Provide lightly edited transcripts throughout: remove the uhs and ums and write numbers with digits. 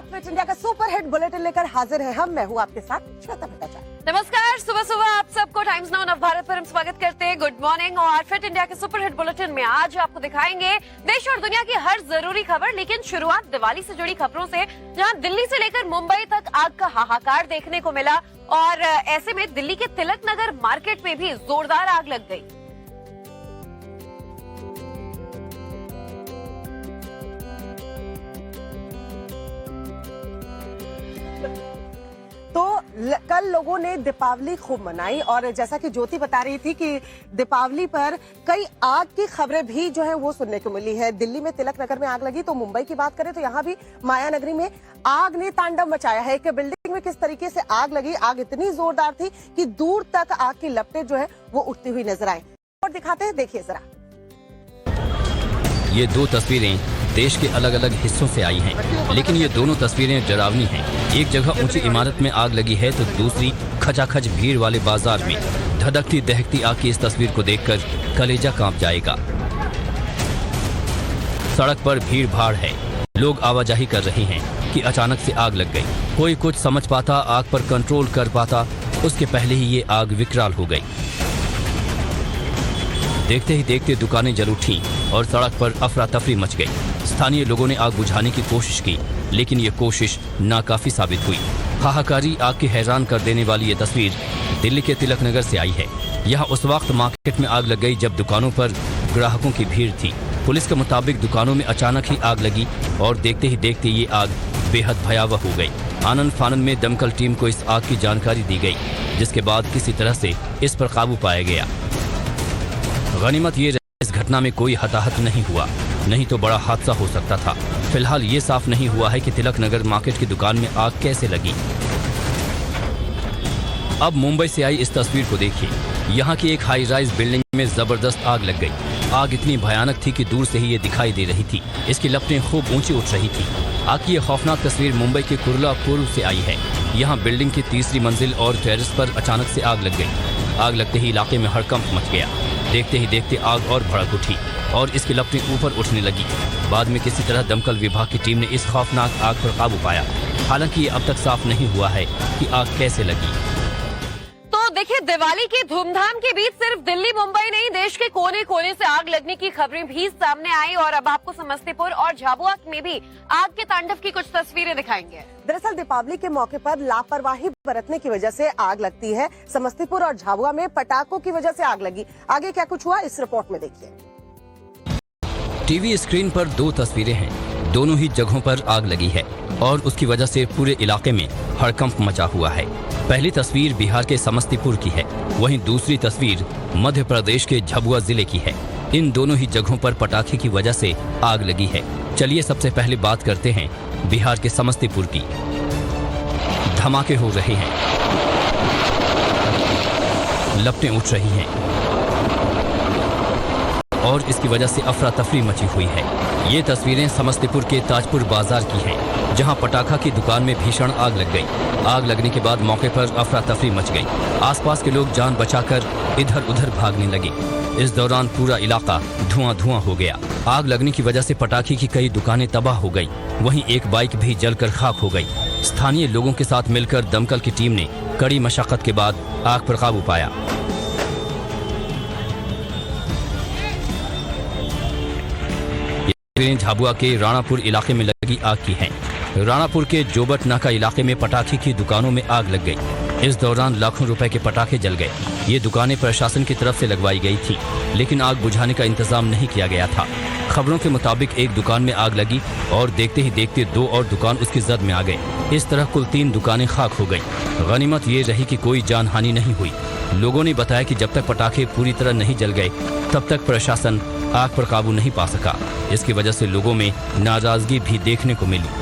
आप fit India का super hit bulletin लेकर हाजिर है हम। मैं हूँ आपके साथ श्वेता भट्टाचार्य। नमस्कार, सुबह सुबह आप सबको टाइम्स नाउ नव भारत पर हम स्वागत करते हैं। Good morning. और फिट इंडिया के सुपर हिट बुलेटिन में आज आपको दिखाएंगे देश और दुनिया की हर जरूरी खबर। लेकिन शुरुआत दिवाली से जुड़ी खबरों से, जहां दिल्ली से लेकर मुंबई तक आग का हाहाकार देखने को मिला और ऐसे में दिल्ली के तिलक नगर मार्केट में भी जोरदार आग लग गई। तो कल लोगों ने दीपावली खूब मनाई और जैसा कि ज्योति बता रही थी कि दीपावली पर कई आग की खबरें भी जो है वो सुनने को मिली है। दिल्ली में तिलक नगर में आग लगी, तो मुंबई की बात करें तो यहाँ भी माया नगरी में आग ने तांडव मचाया है। एक बिल्डिंग में किस तरीके से आग लगी, आग इतनी जोरदार थी कि दूर तक आग की लपटें जो है वो उठती हुई नजर आई। और दिखाते हैं, देखिए जरा। ये दो तस्वीरें देश के अलग अलग हिस्सों से आई हैं, लेकिन ये दोनों तस्वीरें डरावनी हैं। एक जगह ऊंची इमारत में आग लगी है तो दूसरी खचाखच भीड़ वाले बाजार में। धधकती दहकती आग की इस तस्वीर को देखकर कलेजा कांप जाएगा। सड़क पर भीड़ भाड़ है, लोग आवाजाही कर रहे हैं कि अचानक से आग लग गई। कोई कुछ समझ पाता, आग पर कंट्रोल कर पाता, उसके पहले ही ये आग विकराल हो गई। देखते ही देखते दुकानें जल उठी और सड़क पर अफरा तफरी मच गई। स्थानीय लोगों ने आग बुझाने की कोशिश की, लेकिन ये कोशिश नाकाफी साबित हुई। हाहाकारी आग की हैरान कर देने वाली ये तस्वीर दिल्ली के तिलक नगर से आई है। यहाँ उस वक्त मार्केट में आग लग गई जब दुकानों पर ग्राहकों की भीड़ थी। पुलिस के मुताबिक दुकानों में अचानक ही आग लगी और देखते ही देखते ये आग बेहद भयावह हो गई। आनंद फानंद में दमकल टीम को इस आग की जानकारी दी गई, जिसके बाद किसी तरह से इस पर काबू पाया गया। गनीमत ये इस घटना में कोई हताहत नहीं हुआ, नहीं तो बड़ा हादसा हो सकता था। फिलहाल ये साफ नहीं हुआ है कि तिलक नगर मार्केट की दुकान में आग कैसे लगी। अब मुंबई से आई इस तस्वीर को देखिए। यहाँ की एक हाई राइज बिल्डिंग में जबरदस्त आग लग गई। आग इतनी भयानक थी कि दूर से ही ये दिखाई दे रही थी। इसकी लपटें खूब ऊंची उठ रही थी। आग की यह खौफनाक तस्वीर मुंबई के कुर्ला पूर्व से आई है। यहाँ बिल्डिंग की तीसरी मंजिल और टेरेस पर अचानक से आग लग गई। आग लगते ही इलाके में हड़कंप मच गया। देखते ही देखते आग और भड़क उठी और इसकी लपटें ऊपर उठने लगी। बाद में किसी तरह दमकल विभाग की टीम ने इस खौफनाक आग पर काबू पाया। हालांकि ये अब तक साफ नहीं हुआ है कि आग कैसे लगी। तो देखिए, दिवाली की धूमधाम के बीच सिर्फ दिल्ली मुंबई नहीं, देश के कोने कोने से आग लगने की खबरें भी सामने आई और अब आपको समस्तीपुर और झाबुआ में भी आग के तांडव की कुछ तस्वीरें दिखाएंगे। दरअसल दीपावली के मौके पर लापरवाही बरतने की वजह से आग लगती है। समस्तीपुर और झाबुआ में पटाखों की वजह से आग लगी। आगे क्या कुछ हुआ, इस रिपोर्ट में देखिए। टीवी स्क्रीन पर दो तस्वीरें हैं। दोनों ही जगहों पर आग लगी है और उसकी वजह से पूरे इलाके में हड़कंप मचा हुआ है। पहली तस्वीर बिहार के समस्तीपुर की है, वहीं दूसरी तस्वीर मध्य प्रदेश के झाबुआ जिले की है। इन दोनों ही जगहों पर पटाखे की वजह से आग लगी है। चलिए सबसे पहले बात करते हैं बिहार के समस्तीपुर की। धमाके हो रहे हैं, लपटें उठ रही हैं और इसकी वजह से अफरा तफरी मची हुई है। ये तस्वीरें समस्तीपुर के ताजपुर बाजार की हैं, जहां पटाखा की दुकान में भीषण आग लग गई। आग लगने के बाद मौके पर अफरा तफरी मच गई। आसपास के लोग जान बचाकर इधर उधर भागने लगे। इस दौरान पूरा इलाका धुआं धुआं हो गया। आग लगने की वजह से पटाखे की कई दुकानें तबाह हो गई, वहीं एक बाइक भी जलकर खाक हो गई। स्थानीय लोगों के साथ मिलकर दमकल की टीम ने कड़ी मशक्कत के बाद आग पर काबू पाया। झाबुआ के राणापुर इलाके में लगी आग की है। राणापुर के जोबट नाका इलाके में पटाखे की दुकानों में आग लग गई। इस दौरान लाखों रुपए के पटाखे जल गए। ये दुकानें प्रशासन की तरफ से लगवाई गई थी, लेकिन आग बुझाने का इंतजाम नहीं किया गया था। खबरों के मुताबिक एक दुकान में आग लगी और देखते ही देखते दो और दुकान उसकी जद में आ गए। इस तरह कुल 3 दुकानें खाक हो गई। गनीमत ये रही कि कोई जानहानि नहीं हुई। लोगों ने बताया कि जब तक पटाखे पूरी तरह नहीं जल गए तब तक प्रशासन आग पर काबू नहीं पा सका। इसकी वजह से लोगों में नाराजगी भी देखने को मिली।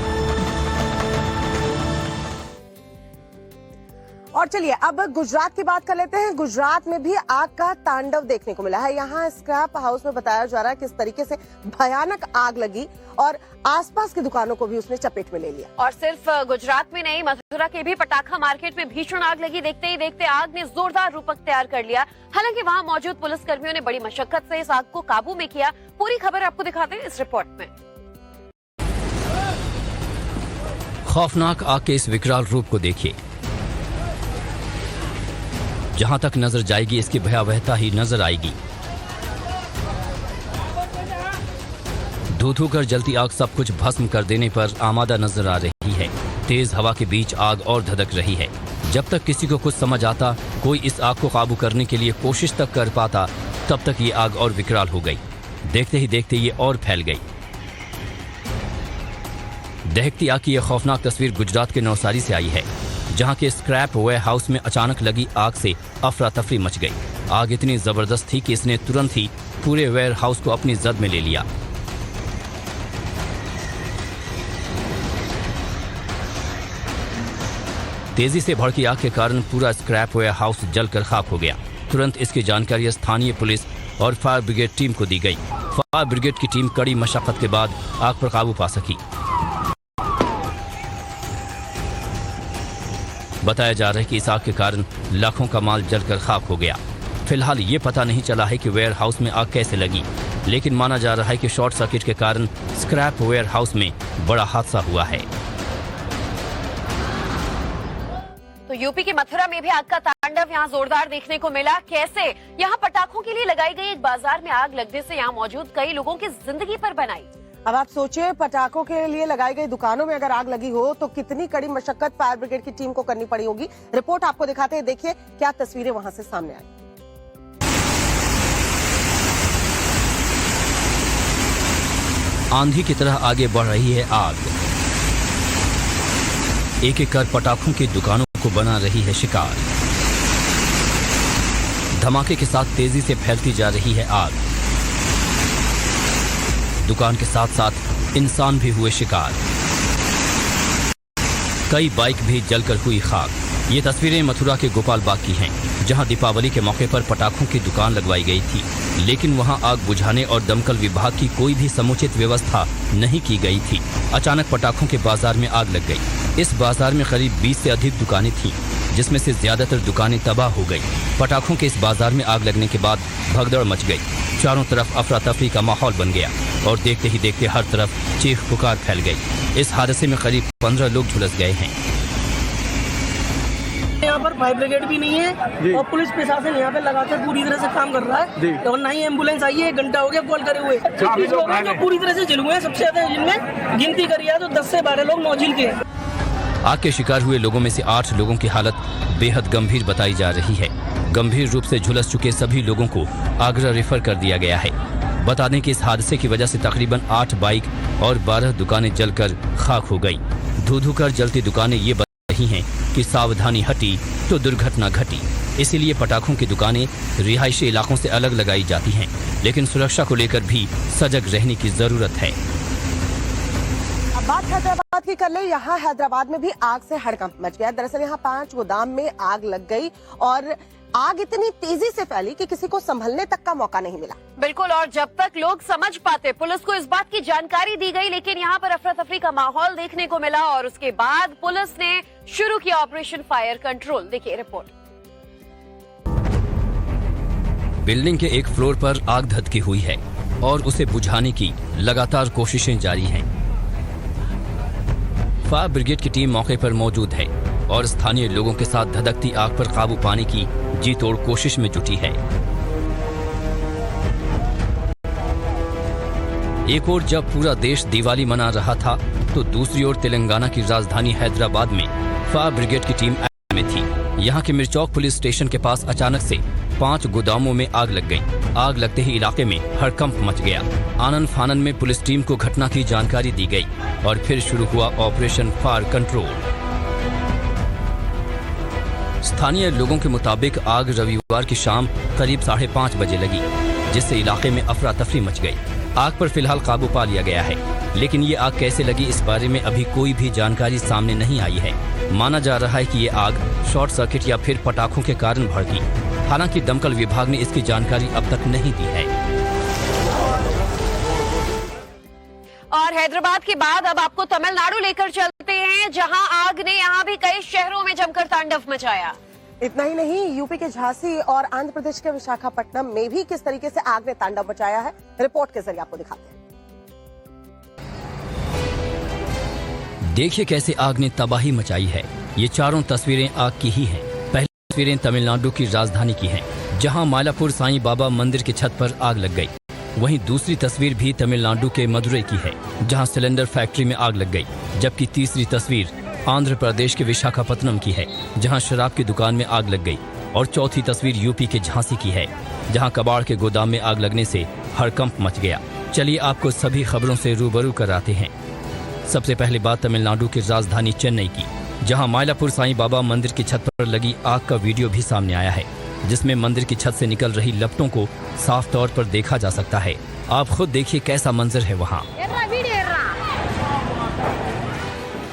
और चलिए अब गुजरात की बात कर लेते हैं। गुजरात में भी आग का तांडव देखने को मिला है। यहाँ स्क्रैप हाउस में बताया जा रहा है किस तरीके से भयानक आग लगी और आसपास की दुकानों को भी उसने चपेट में ले लिया। और सिर्फ गुजरात में नहीं, मथुरा के भी पटाखा मार्केट में भीषण आग लगी। देखते ही देखते आग ने जोरदार रूपक तैयार कर लिया। हालांकि वहां मौजूद पुलिसकर्मियों ने बड़ी मशक्कत से इस आग को काबू में किया। पूरी खबर आपको दिखाते हैं इस रिपोर्ट में। खौफनाक आग के इस विकराल रूप को देखिए। जहां तक नजर जाएगी इसकी भयावहता ही नजर आएगी। धू-धू कर जलती आग सब कुछ भस्म कर देने पर आमादा नजर आ रही है। तेज हवा के बीच आग और धधक रही है। जब तक किसी को कुछ समझ आता, कोई इस आग को काबू करने के लिए कोशिश तक कर पाता, तब तक ये आग और विकराल हो गई। देखते ही देखते ये और फैल गई। दहकती आग की यह खौफनाक तस्वीर गुजरात के नवसारी से आई है, जहां के स्क्रैप वेयर हाउस में अचानक लगी आग से अफरा तफरी मच गई। आग इतनी जबरदस्त थी कि इसने तुरंत ही पूरे वेयर हाउस को अपनी जद में ले लिया। तेजी से भड़की आग के कारण पूरा स्क्रैप वेयर हाउस जलकर खाक हो गया। तुरंत इसकी जानकारी स्थानीय पुलिस और फायर ब्रिगेड टीम को दी गई। फायर ब्रिगेड की टीम कड़ी मशक्कत के बाद आग पर काबू पा सकी। बताया जा रहा है कि इस आग के कारण लाखों का माल जलकर खाक हो गया। फिलहाल ये पता नहीं चला है कि वेयर हाउस में आग कैसे लगी, लेकिन माना जा रहा है कि शॉर्ट सर्किट के कारण स्क्रैप वेयर हाउस में बड़ा हादसा हुआ है। तो यूपी के मथुरा में भी आग का तांडव यहाँ जोरदार देखने को मिला। कैसे यहाँ पटाखों के लिए लगाई गई एक बाजार में आग लगने से यहाँ मौजूद कई लोगों की जिंदगी पर बनाई। अब आप सोचिए, पटाखों के लिए लगाई गई दुकानों में अगर आग लगी हो तो कितनी कड़ी मशक्कत फायर ब्रिगेड की टीम को करनी पड़ी होगी। रिपोर्ट आपको दिखाते हैं, देखिए क्या तस्वीरें वहां से सामने आई। आंधी की तरह आगे बढ़ रही है आग। एक एक कर पटाखों की दुकानों को बना रही है शिकार। धमाके के साथ तेजी से फैलती जा रही है आग। दुकान के साथ साथ इंसान भी हुए शिकार। कई बाइक भी जलकर हुई खाक। ये तस्वीरें मथुरा के गोपाल बाग की हैं, जहां दीपावली के मौके पर पटाखों की दुकान लगवाई गई थी, लेकिन वहां आग बुझाने और दमकल विभाग की कोई भी समुचित व्यवस्था नहीं की गई थी। अचानक पटाखों के बाजार में आग लग गई। इस बाजार में करीब 20 से अधिक दुकानें थीं, जिसमें से ज्यादातर दुकानें तबाह हो गई। पटाखों के इस बाजार में आग लगने के बाद भगदड़ मच गई। चारों तरफ अफरा तफरी का माहौल बन गया और देखते ही देखते हर तरफ चीख पुकार फैल गई। इस हादसे में करीब 15 लोग झुलस गए हैं। यहाँ पर फायर ब्रिगेड भी नहीं है और पुलिस प्रशासन यहाँ पे लगातार पूरी तरह से काम कर रहा है और ना ही एम्बुलेंस आई है। 1 घंटा हो गया कॉल करे हुए। 26 लोग हैं जो पूरी तरह से जल हुए हैं। सबसे ज्यादा जिनमें गिनती करी है तो 10 से 12 लोग मौजिल के हैं। आग के शिकार हुए लोगों में से 8 लोगों की हालत बेहद गंभीर बताई जा रही है। गंभीर रूप से झुलस चुके सभी लोगों को आगरा रेफर कर दिया गया है। बता दें कि इस हादसे की वजह से तकरीबन 8 बाइक और 12 दुकानें जलकर खाक हो गई। धू-धू कर जलती दुकानें ये बता रही हैं कि सावधानी हटी तो दुर्घटना घटी। इसीलिए पटाखों की दुकानें रिहायशी इलाकों से अलग लगाई जाती हैं, लेकिन सुरक्षा को लेकर भी सजग रहने की जरूरत है। अब बात हैदराबाद की कर ले। यहाँ हैदराबाद में भी आग से हड़कंप मच गया। दरअसल यहाँ 5 गोदाम में आग लग गई और आग इतनी तेजी से फैली कि किसी को संभलने तक का मौका नहीं मिला। बिल्कुल, और जब तक लोग समझ पाते, पुलिस को इस बात की जानकारी दी गई, लेकिन यहाँ पर अफरा तफरी का माहौल देखने को मिला और उसके बाद पुलिस ने शुरू किया ऑपरेशन फायर कंट्रोल। देखिए रिपोर्ट। बिल्डिंग के एक फ्लोर पर आग धधकी हुई है और उसे बुझाने की लगातार कोशिशें जारी हैं। फायर ब्रिगेड की टीम मौके पर मौजूद है और स्थानीय लोगों के साथ धधकती आग पर काबू पाने की जी तोड़ कोशिश में जुटी है। एक ओर जब पूरा देश दिवाली मना रहा था, तो दूसरी ओर तेलंगाना की राजधानी हैदराबाद में फायर ब्रिगेड की टीम में थी। यहाँ के मिर्चौक पुलिस स्टेशन के पास अचानक से 5 गोदामों में आग लग गई। आग लगते ही इलाके में हड़कंप मच गया। आनन फानन में पुलिस टीम को घटना की जानकारी दी गई और फिर शुरू हुआ ऑपरेशन फायर कंट्रोल। स्थानीय लोगों के मुताबिक आग रविवार की शाम करीब 5:30 बजे लगी, जिससे इलाके में अफरा तफरी मच गई। आग पर फिलहाल काबू पा लिया गया है, लेकिन ये आग कैसे लगी इस बारे में अभी कोई भी जानकारी सामने नहीं आई है। माना जा रहा है कि ये आग शॉर्ट सर्किट या फिर पटाखों के कारण भड़की। हालांकि दमकल विभाग ने इसकी जानकारी अब तक नहीं दी है। और हैदराबाद के बाद अब आपको तमिलनाडु लेकर चलते हैं, जहां आग ने यहां भी कई शहरों में जमकर तांडव मचाया। इतना ही नहीं, यूपी के झांसी और आंध्र प्रदेश के विशाखापट्टनम में भी किस तरीके से आग ने तांडव मचाया है, रिपोर्ट के जरिए आपको दिखाते हैं। देखिए कैसे आग ने तबाही मचाई है। ये चारों तस्वीरें आग की ही हैं। पहली तस्वीरें तमिलनाडु की राजधानी की हैं, जहां मालापुर साईं बाबा मंदिर की छत पर आग लग गई। वहीं दूसरी तस्वीर भी तमिलनाडु के मदुरई की है, जहां सिलेंडर फैक्ट्री में आग लग गई। जबकि तीसरी तस्वीर आंध्र प्रदेश के विशाखापत्तनम की है, जहां शराब की दुकान में आग लग गई। और चौथी तस्वीर यूपी के झांसी की है, जहां कबाड़ के गोदाम में आग लगने से हड़कंप मच गया। चलिए आपको सभी खबरों से रूबरू कराते हैं। सबसे पहले बात तमिलनाडु की राजधानी चेन्नई की, जहां मायलापुर साईं बाबा मंदिर की छत पर लगी आग का वीडियो भी सामने आया है, जिसमें मंदिर की छत से निकल रही लपटों को साफ तौर पर देखा जा सकता है। आप खुद देखिए कैसा मंजर है वहाँ।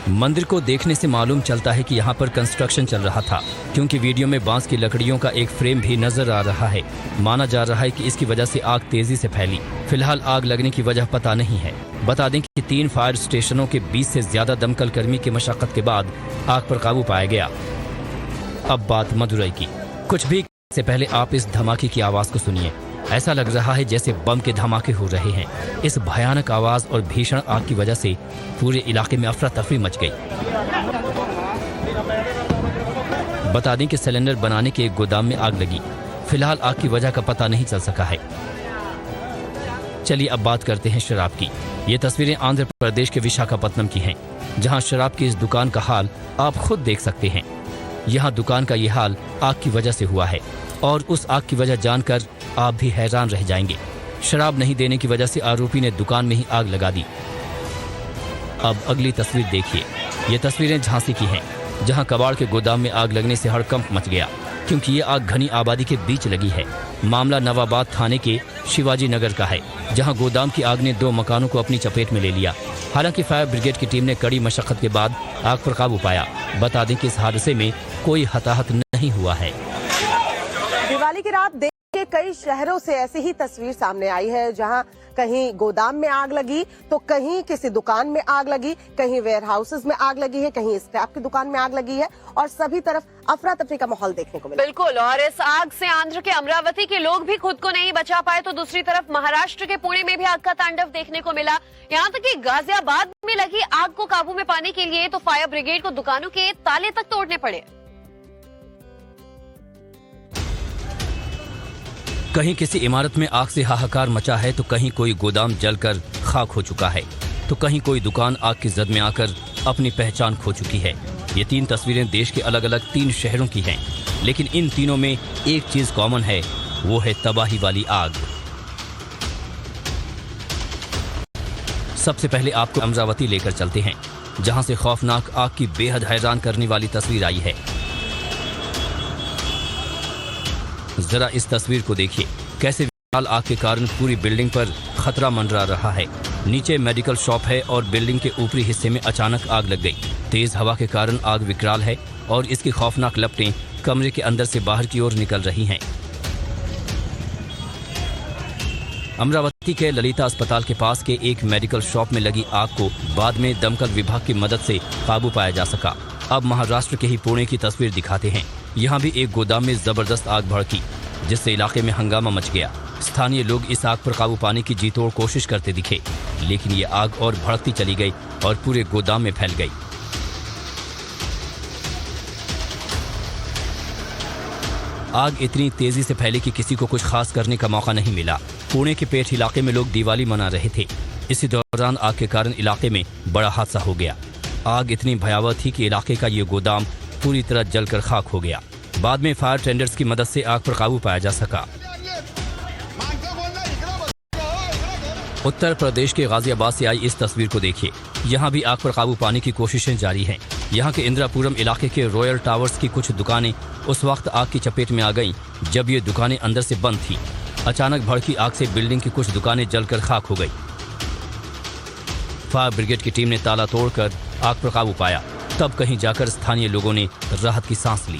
मंदिर को देखने से मालूम चलता है कि यहाँ पर कंस्ट्रक्शन चल रहा था, क्योंकि वीडियो में बांस की लकड़ियों का एक फ्रेम भी नजर आ रहा है। माना जा रहा है कि इसकी वजह से आग तेजी से फैली। फिलहाल आग लगने की वजह पता नहीं है। बता दें कि 3 फायर स्टेशनों के 20 से ज्यादा दमकल कर्मी की मशक्कत के बाद आग पर काबू पाया गया। अब बात मदुरई की। कुछ भी से पहले आप इस धमाके की आवाज को सुनिए। ऐसा लग रहा है जैसे बम के धमाके हो रहे हैं। इस भयानक आवाज और भीषण आग की वजह से पूरे इलाके में अफरा तफरी मच गई। बता दें कि सिलेंडर बनाने के एक गोदाम में आग लगी। फिलहाल आग की वजह का पता नहीं चल सका है। चलिए अब बात करते हैं शराब की। ये तस्वीरें आंध्र प्रदेश के विशाखापत्तनम की हैं, जहां शराब की इस दुकान का हाल आप खुद देख सकते हैं। यहाँ दुकान का ये हाल आग की वजह से हुआ है, और उस आग की वजह जानकर आप भी हैरान रह जाएंगे। शराब नहीं देने की वजह से आरोपी ने दुकान में ही आग लगा दी। अब अगली तस्वीर देखिए। ये तस्वीरें झांसी की हैं, जहां कबाड़ के गोदाम में आग लगने से हड़कंप मच गया, क्योंकि ये आग घनी आबादी के बीच लगी है। मामला नवाबाद थाने के शिवाजी नगर का है, जहां गोदाम की आग ने 2 मकानों को अपनी चपेट में ले लिया। हालांकि फायर ब्रिगेड की टीम ने कड़ी मशक्कत के बाद आग पर काबू पाया। बता दें कि इस हादसे में कोई हताहत नहीं हुआ है। दिवाली की रात देश के कई शहरों से ऐसी ही तस्वीर सामने आई है, जहां कहीं गोदाम में आग लगी तो कहीं किसी दुकान में आग लगी, कहीं वेयर हाउसेज में आग लगी है, कहीं स्क्रैप की दुकान में आग लगी है, और सभी तरफ अफरा तफरी का माहौल देखने को मिला। बिल्कुल, और इस आग से आंध्र के अमरावती के लोग भी खुद को नहीं बचा पाए, तो दूसरी तरफ महाराष्ट्र के पुणे में भी आग का तांडव देखने को मिला। यहाँ तक कि गाजियाबाद में लगी आग को काबू में पाने के लिए तो फायर ब्रिगेड को दुकानों के ताले तक तोड़ने पड़े। कहीं किसी इमारत में आग से हाहाकार मचा है, तो कहीं कोई गोदाम जलकर खाक हो चुका है, तो कहीं कोई दुकान आग की जद में आकर अपनी पहचान खो चुकी है। ये 3 तस्वीरें देश के अलग अलग 3 शहरों की हैं, लेकिन इन तीनों में एक चीज कॉमन है, वो है तबाही वाली आग। सबसे पहले आपको अमरावती लेकर चलते हैं, जहां से खौफनाक आग की बेहद हैरान करने वाली तस्वीर आई है। जरा इस तस्वीर को देखिए, कैसे विशाल आग के कारण पूरी बिल्डिंग पर खतरा मंडरा रहा है। नीचे मेडिकल शॉप है और बिल्डिंग के ऊपरी हिस्से में अचानक आग लग गई। तेज हवा के कारण आग विकराल है और इसकी खौफनाक लपटें कमरे के अंदर से बाहर की ओर निकल रही हैं। अमरावती के ललिता अस्पताल के पास के एक मेडिकल शॉप में लगी आग को बाद में दमकल विभाग की मदद से काबू पाया जा सका। अब महाराष्ट्र के ही पुणे की तस्वीर दिखाते हैं। यहाँ भी एक गोदाम में जबरदस्त आग भड़की, जिससे इलाके में हंगामा मच गया। स्थानीय लोग इस आग पर काबू पाने की जी तोड़ कोशिश करते दिखे, लेकिन ये आग और भड़कती चली गई और पूरे गोदाम में फैल गई। आग इतनी तेजी से फैली कि किसी को कुछ खास करने का मौका नहीं मिला। पुणे के पेठ इलाके में लोग दिवाली मना रहे थे। इसी दौरान आग के कारण इलाके में बड़ा हादसा हो गया। आग इतनी भयावह थी कि इलाके का ये गोदाम पूरी तरह जलकर खाक हो गया। बाद में फायर टेंडर्स की मदद से आग पर काबू पाया जा सका। उत्तर प्रदेश के गाजियाबाद से आई इस तस्वीर को देखिए। यहाँ भी आग पर काबू पाने की कोशिशें जारी हैं। यहाँ के इंदिरापुरम इलाके के रॉयल टावर्स की कुछ दुकानें उस वक्त आग की चपेट में आ गईं, जब ये दुकानें अंदर से बंद थीं। अचानक भड़की आग से बिल्डिंग की कुछ दुकानें जलकर खाक हो गई। फायर ब्रिगेड की टीम ने ताला तोड़कर आग पर काबू पाया। तब कहीं जाकर स्थानीय लोगों ने राहत की सांस ली।